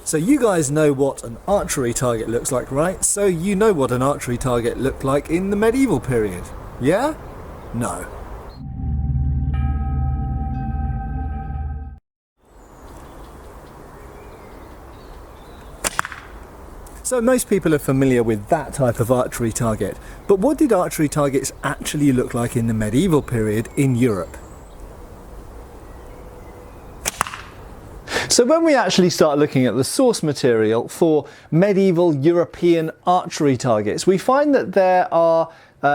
So you guys know what an archery target looks like, right? So you know what an archery target looked like in the medieval period. Yeah? No. So most people are familiar with that type of archery target, but what did archery targets actually look like in the medieval period in Europe? So when we actually start looking at the source material for medieval European archery targets, we find that there are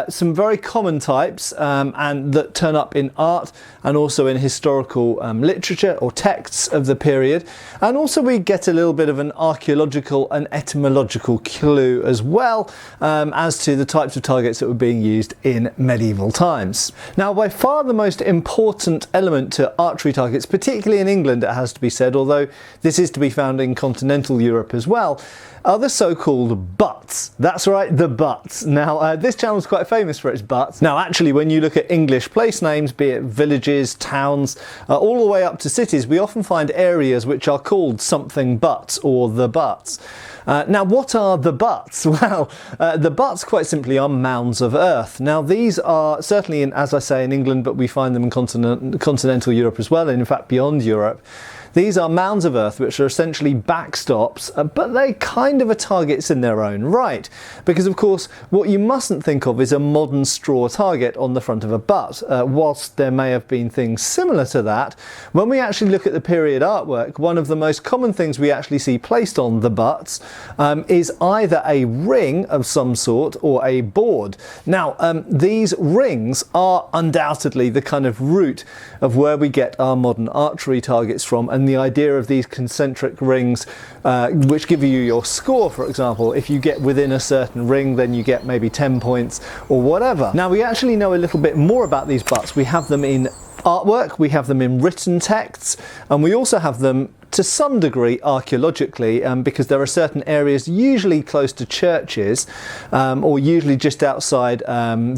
some very common types and that turn up in art and also in historical literature or texts of the period, and also we get a little bit of an archaeological and etymological clue as well as to the types of targets that were being used in medieval times. Now, by far the most important element to archery targets, particularly in England it has to be said, although this is to be found in continental Europe as well, are the so-called butts. That's right, the butts. Now, this channel is quite famous for its butts. Now, actually, when you look at English place names, be it villages, towns, all the way up to cities, we often find areas which are called something butts or the butts. Now, what are the butts? Well, the butts quite simply are mounds of earth. Now, these are certainly, as I say, in England, but we find them in continental Europe as well, and in fact beyond Europe. These are mounds of earth which are essentially backstops, but they kind of are targets in their own right. Because of course, what you mustn't think of is a modern straw target on the front of a butt. Whilst there may have been things similar to that, when we actually look at the period artwork, one of the most common things we actually see placed on the butts is either a ring of some sort or a board. Now, these rings are undoubtedly the kind of root of where we get our modern archery targets from, and the idea of these concentric rings which give you your score. For example, if you get within a certain ring, then you get maybe 10 points or whatever. Now, we actually know a little bit more about these butts. We have them in artwork, we have them in written texts, and we also have them to some degree archaeologically, because there are certain areas, usually close to churches or usually just outside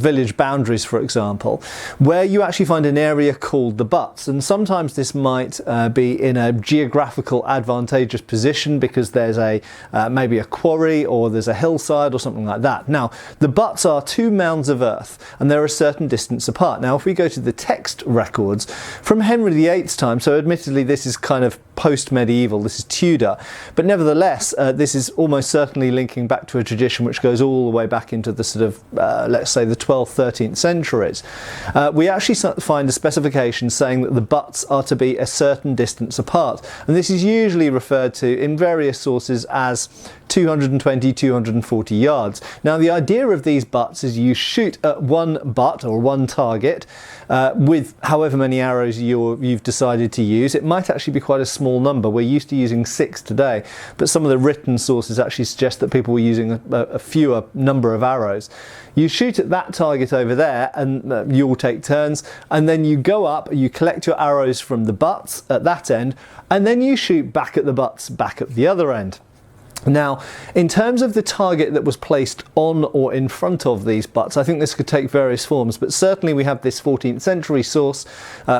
village boundaries, for example, where you actually find an area called the butts. And sometimes this might be in a geographical advantageous position because there's maybe a quarry or there's a hillside or something like that. Now, the butts are two mounds of earth and they're a certain distance apart. Now, if we go to the text records from Henry VIII's time, so admittedly this is kind of post-medieval, this is Tudor, but nevertheless this is almost certainly linking back to a tradition which goes all the way back into the sort of let's say the 12th, 13th centuries. We actually find a specification saying that the butts are to be a certain distance apart, and this is usually referred to in various sources as 220, 240 yards. Now, the idea of these butts is you shoot at one butt or one target with however many arrows you've decided to use. It might actually be quite a small number. We're used to using 6 today, but some of the written sources actually suggest that people were using a fewer number of arrows. You shoot at that target over there and you'll take turns, and then you go up, you collect your arrows from the butts at that end, and then you shoot back at the butts back at the other end. Now, in terms of the target that was placed on or in front of these butts, I think this could take various forms, but certainly we have this 14th century source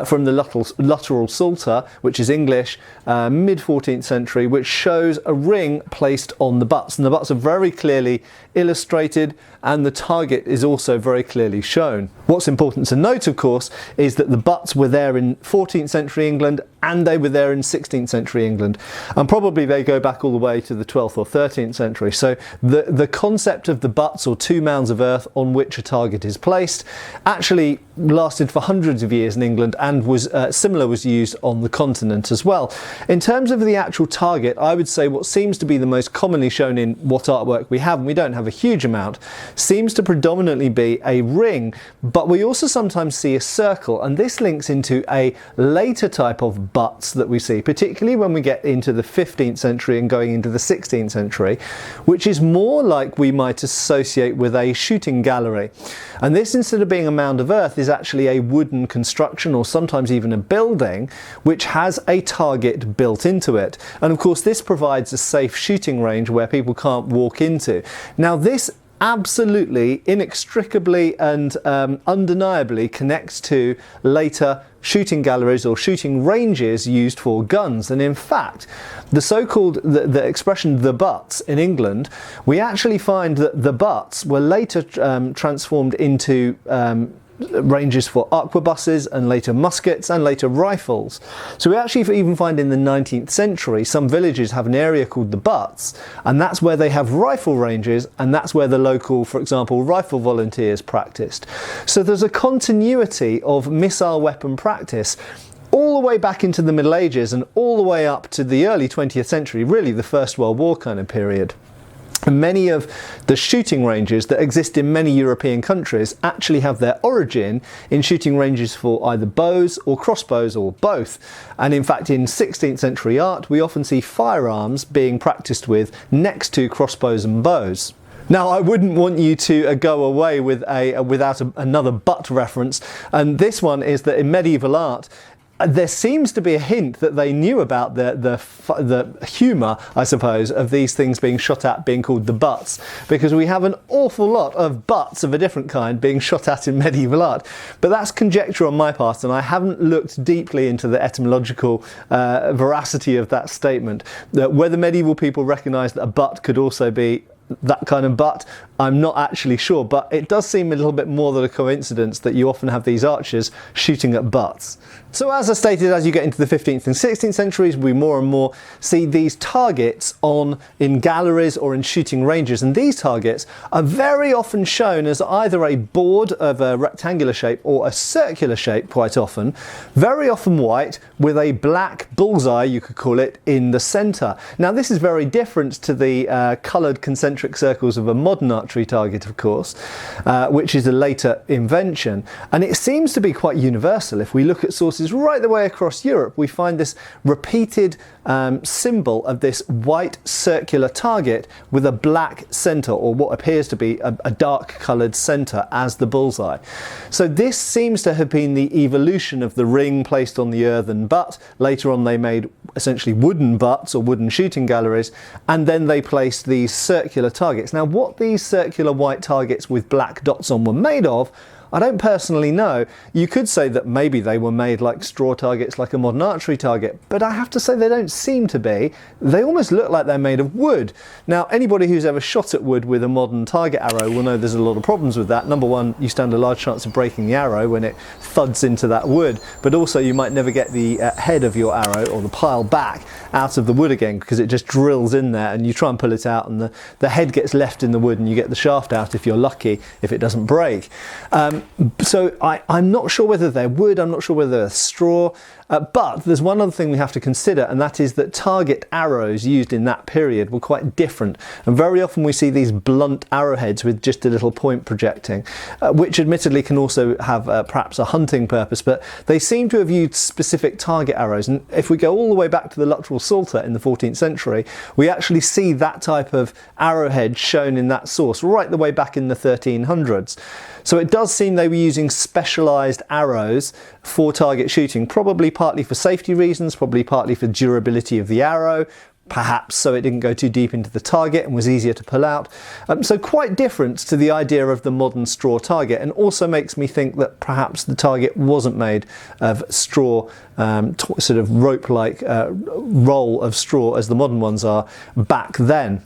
from the Lutteral Psalter, which is English, mid-14th century, which shows a ring placed on the butts, and the butts are very clearly illustrated and the target is also very clearly shown. What's important to note, of course, is that the butts were there in 14th century England and they were there in 16th century England, and probably they go back all the way to the 12th or 13th century. So the concept of the butts, or two mounds of earth on which a target is placed, actually lasted for hundreds of years in England, and was similar was used on the continent as well. In terms of the actual target, I would say what seems to be the most commonly shown in what artwork we have, and we don't have a huge amount, seems to predominantly be a ring, but we also sometimes see a circle, and this links into a later type of butts that we see, particularly when we get into the 15th century and going into the 16th century, which is more like we might associate with a shooting gallery. And this, instead of being a mound of earth, is actually a wooden construction, or sometimes even a building, which has a target built into it. And of course this provides a safe shooting range where people can't walk into. Now, this absolutely, inextricably and undeniably connects to later shooting galleries or shooting ranges used for guns. And in fact, the so-called, the expression the butts in England, we actually find that the butts were later transformed into ranges for arquebuses and later muskets and later rifles. So we actually even find in the 19th century some villages have an area called the butts, and that's where they have rifle ranges, and that's where the local, for example, rifle volunteers practiced. So there's a continuity of missile weapon practice all the way back into the Middle Ages and all the way up to the early 20th century, really the First World War kind of period. Many of the shooting ranges that exist in many European countries actually have their origin in shooting ranges for either bows or crossbows or both. And in fact, in 16th century art, we often see firearms being practiced with next to crossbows and bows. Now, I wouldn't want you to go away with without another butt reference, and this one is that in medieval art, there seems to be a hint that they knew about the humour, I suppose, of these things being shot at being called the butts, because we have an awful lot of butts of a different kind being shot at in medieval art. But that's conjecture on my part, and I haven't looked deeply into the etymological veracity of that statement. Whether medieval people recognised that a butt could also be that kind of butt, I'm not actually sure, but it does seem a little bit more than a coincidence that you often have these archers shooting at butts. So as I stated, as you get into the 15th and 16th centuries, we more and more see these targets in galleries or in shooting ranges, and these targets are very often shown as either a board of a rectangular shape or a circular shape, quite often, very often white, with a black bullseye, you could call it, in the centre. Now this is very different to the coloured concentric circles of a modern archery target, of course, which is a later invention, and it seems to be quite universal. If we look at sources right the way across Europe, we find this repeated symbol of this white circular target with a black centre, or what appears to be a dark coloured centre as the bullseye. So this seems to have been the evolution of the ring placed on the earthen butt. Later on they made essentially wooden butts or wooden shooting galleries, and then they placed these circular targets. Now what these circular white targets with black dots on were made of, I don't personally know. You could say that maybe they were made like straw targets, like a modern archery target, but I have to say they don't seem to be. They almost look like they're made of wood. Now, anybody who's ever shot at wood with a modern target arrow will know there's a lot of problems with that. Number one, you stand a large chance of breaking the arrow when it thuds into that wood, but also you might never get the head of your arrow or the pile back out of the wood again, because it just drills in there, and you try and pull it out and the head gets left in the wood and you get the shaft out if you're lucky, if it doesn't break. So I'm not sure whether they're wood, I'm not sure whether they're straw, but there's one other thing we have to consider, and that is that target arrows used in that period were quite different, and very often we see these blunt arrowheads with just a little point projecting, which admittedly can also have perhaps a hunting purpose, but they seem to have used specific target arrows. And if we go all the way back to the Luttrell Psalter in the 14th century, we actually see that type of arrowhead shown in that source right the way back in the 1300s. So it does seem they were using specialised arrows for target shooting, probably partly for safety reasons, probably partly for durability of the arrow, perhaps so it didn't go too deep into the target and was easier to pull out. So quite different to the idea of the modern straw target, and also makes me think that perhaps the target wasn't made of straw, sort of rope-like roll of straw as the modern ones are back then.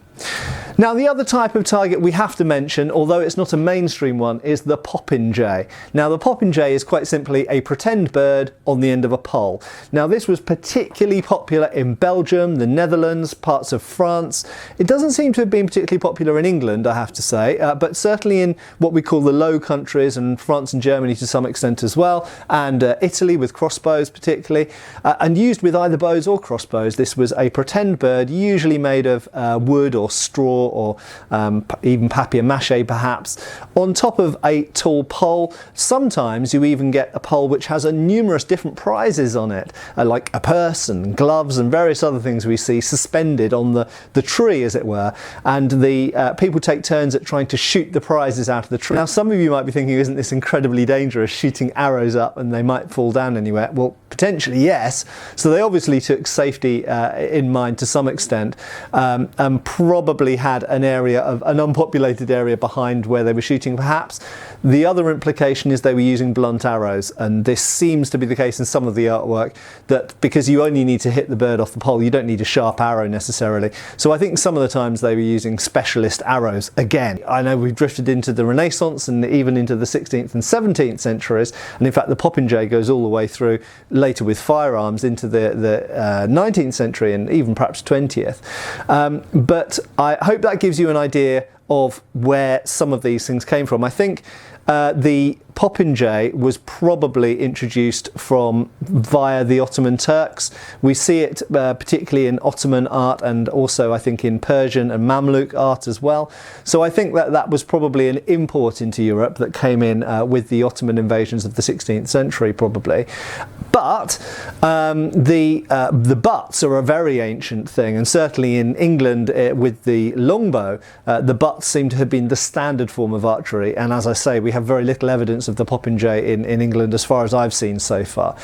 Now the other type of target we have to mention, although it's not a mainstream one, is the popinjay. Now the popinjay is quite simply a pretend bird on the end of a pole. Now this was particularly popular in Belgium, the Netherlands, parts of France. It doesn't seem to have been particularly popular in England, I have to say, but certainly in what we call the Low Countries, and France and Germany to some extent as well, and Italy with crossbows particularly, and used with either bows or crossbows. This was a pretend bird, usually made of wood or straw or even papier-mâché perhaps, on top of a tall pole. Sometimes you even get a pole which has numerous different prizes on it, like a purse and gloves and various other things we see suspended on the tree, as it were, and the people take turns at trying to shoot the prizes out of the tree. Now some of you might be thinking, isn't this incredibly dangerous, shooting arrows up and they might fall down anywhere? Well, potentially yes. So they obviously took safety in mind to some extent, and probably had an unpopulated area behind where they were shooting perhaps. The other implication is they were using blunt arrows, and this seems to be the case in some of the artwork, that because you only need to hit the bird off the pole, you don't need a sharp arrow necessarily. So I think some of the times they were using specialist arrows. Again, I know we've drifted into the Renaissance and even into the 16th and 17th centuries, and in fact the popinjay goes all the way through later with firearms into the 19th century and even perhaps 20th. But I hope that gives you an idea of where some of these things came from. I think the popinjay was probably introduced via the Ottoman Turks. We see it particularly in Ottoman art, and also I think in Persian and Mamluk art as well. So I think that was probably an import into Europe that came in with the Ottoman invasions of the 16th century probably. But the butts are a very ancient thing, and certainly in England with the longbow, the butts seem to have been the standard form of archery, and as I say, we have very little evidence of the popinjay in England as far as I've seen so far.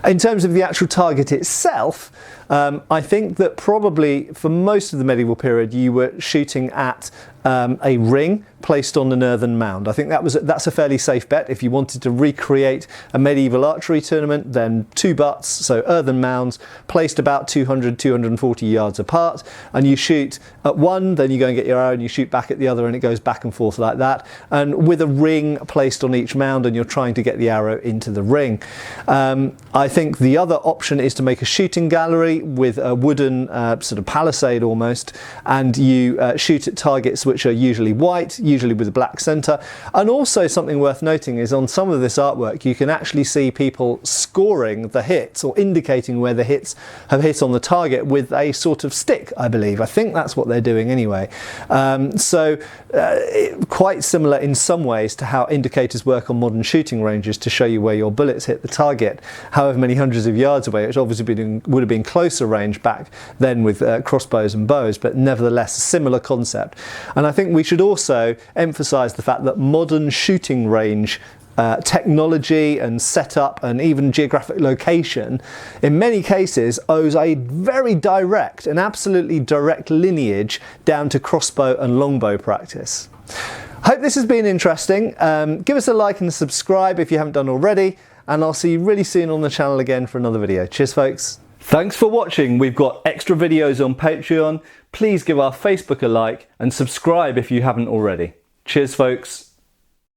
In terms of the actual target itself, I think that probably for most of the medieval period you were shooting at a ring placed on an earthen mound. I think that's a fairly safe bet. If you wanted to recreate a medieval archery tournament, then 2 butts, so earthen mounds, placed about 200-240 yards apart, and you shoot at one, then you go and get your arrow and you shoot back at the other, and it goes back and forth like that, and with a ring placed on each mound, and you're trying to get the arrow into the ring. I think the other option is to make a shooting gallery with a wooden sort of palisade almost, and you shoot at targets which are usually white, usually with a black centre. And also something worth noting is on some of this artwork you can actually see people scoring the hits, or indicating where the hits have hit on the target with a sort of stick, I believe. I think that's what they're doing anyway. Quite similar in some ways to how indicators work on modern shooting ranges to show you where your bullets hit the target, however many hundreds of yards away, which obviously would have been closer range back then with crossbows and bows, but nevertheless a similar concept. And I think we should also emphasise the fact that modern shooting range technology and setup and even geographic location in many cases owes a very direct and absolutely direct lineage down to crossbow and longbow practice. Hope this has been interesting. Give us a like and a subscribe if you haven't done already, and I'll see you really soon on the channel again for another video. Cheers folks. Thanks for watching. We've got extra videos on Patreon. Please give our Facebook a like and subscribe if you haven't already. Cheers folks.